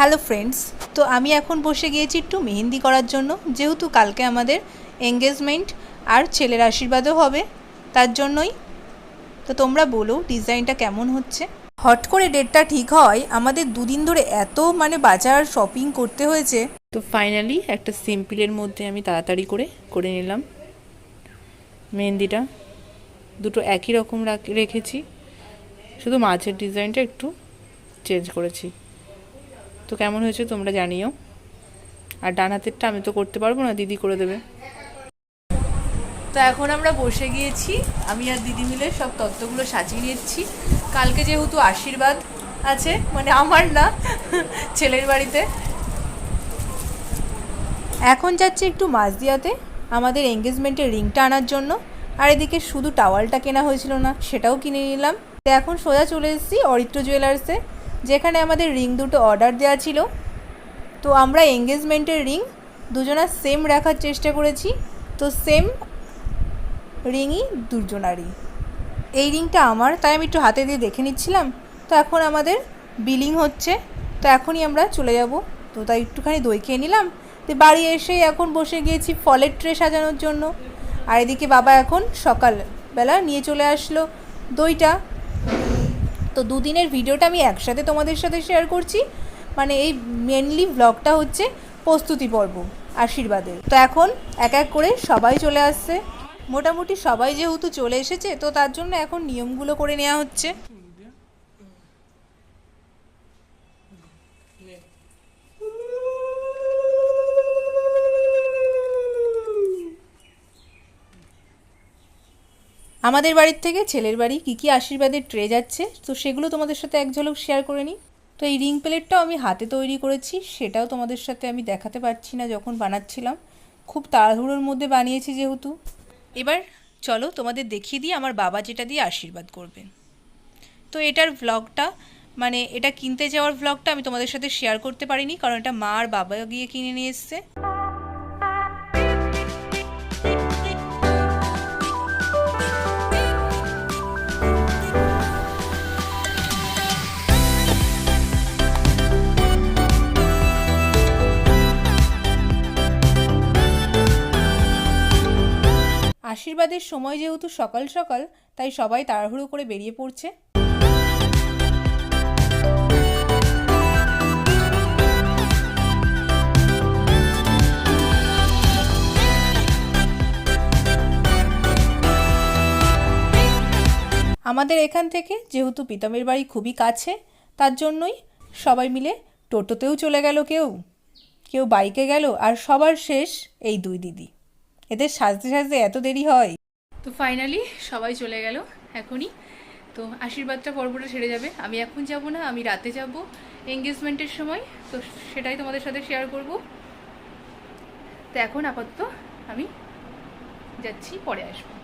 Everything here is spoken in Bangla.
হ্যালো ফ্রেন্ডস, তো আমি এখন বসে গিয়েছি একটু মেহেন্দি করার জন্য, যেহেতু কালকে আমাদের এঙ্গেজমেন্ট আর ছেলের আশীর্বাদও হবে, তার জন্যই। তো তোমরা বলো ডিজাইনটা কেমন হচ্ছে। হট করে ডেটটা ঠিক হয়, আমাদের দুদিন ধরে এত বাজার শপিং করতে হয়েছে। তো ফাইনালি একটা সিম্পলের মধ্যে আমি তাড়াতাড়ি করে নিলাম মেহেন্দিটা। দুটো একই রকম রেখেছি, শুধু মাঝের ডিজাইনটা একটু চেঞ্জ করেছি। তো কেমন হয়েছে তোমরা জানিও। আর ডান হাতেরটা আমি তো করতে পারবো না, দিদি করে দেবে। তো এখন আমরা বসে গিয়েছি, আমি আর দিদি মিলে সব তত্ত্বগুলো সাজিয়ে নিচ্ছি। কালকে যেহেতু আশীর্বাদ আছে, আমার না, ছেলের বাড়িতে। এখন যাচ্ছি একটু মাঝদিয়াতে আমাদের এঙ্গেজমেন্টের রিংটা আনার জন্য। আর এদিকে শুধু টাওয়ালটা কেনা হয়েছিল না, সেটাও কিনে নিলাম। তো এখন সোজা চলে এসেছি অরিত্র জুয়েলার্সে, যেখানে আমাদের রিং দুটো অর্ডার দেওয়া ছিল। তো আমরা এঙ্গেজমেন্টের রিং দুজনা সেম রাখার চেষ্টা করেছি, তো সেম রিংই দুজনারই। এই রিংটা আমার, তাই আমি একটু হাতে দিয়ে দেখে নিচ্ছিলাম। তো এখন আমাদের বিলিং হচ্ছে, তো এখনই আমরা চলে যাব। তো তাই একটুখানি দই খেয়ে নিলাম। তো বাড়ি এসেই এখন বসে গিয়েছি ফলের ট্রে সাজানোর জন্য। আর এদিকে বাবা এখন সকালবেলা নিয়ে চলে আসলো দইটা। তো দুদিনের ভিডিওটা আমি একসাথে তোমাদের সাথে শেয়ার করছি। এই মেনলি ব্লগটা হচ্ছে প্রস্তুতি পর্ব আশীর্বাদের। তো এখন এক এক করে সবাই চলে আসছে, মোটামুটি সবাই যেহেতু চলে এসেছে, তো তার জন্য এখন নিয়মগুলো করে নেওয়া হচ্ছে। আমাদের বাড়ির থেকে ছেলের বাড়ি কী কী আশীর্বাদের ট্রে যাচ্ছে, তো সেগুলো তোমাদের সাথে এক ঝলক শেয়ার করে নিই। তো এই রিং প্লেটটাও আমি হাতে তৈরি করেছি, সেটাও তোমাদের সাথে আমি দেখাতে পারছি না যখন বানাচ্ছিলাম, খুব তাড়াহুড়োর মধ্যে বানিয়েছি যেহেতু। এবার চলো তোমাদের দেখিয়ে দিই আমার বাবা যেটা দিয়ে আশীর্বাদ করবে। তো এটার ভ্লগটা এটা কিনতে যাওয়ার ভ্লগটা আমি তোমাদের সাথে শেয়ার করতে পারিনি, কারণ এটা মা আর বাবা গিয়ে কিনে নিয়ে এসছে। আশীর্বাদের সময় যেহেতু সকাল সকাল, তাই সবাই তাড়াহুড়ো করে বেরিয়ে পড়ছে। আমাদের এখান থেকে যেহেতু প্রীতমের বাড়ি খুবই কাছে, তার জন্যই সবাই মিলে টোটোতেও চলে গেল, কেউ কেউ বাইকে গেল, আর সবার শেষ এই দুই দিদি। এদের সাজতে সাজতে এত দেরি হয়। তো ফাইনালি সবাই চলে গেল এখনই। তো আশীর্বাদটা পর্বটা ছেড়ে যাবে, আমি এখন যাব না, আমি রাতে যাব এঙ্গেজমেন্টের সময়। তো সেটাই তোমাদের সাথে শেয়ার করব। তো এখন আপাতত আমি যাচ্ছি, পরে আসবো।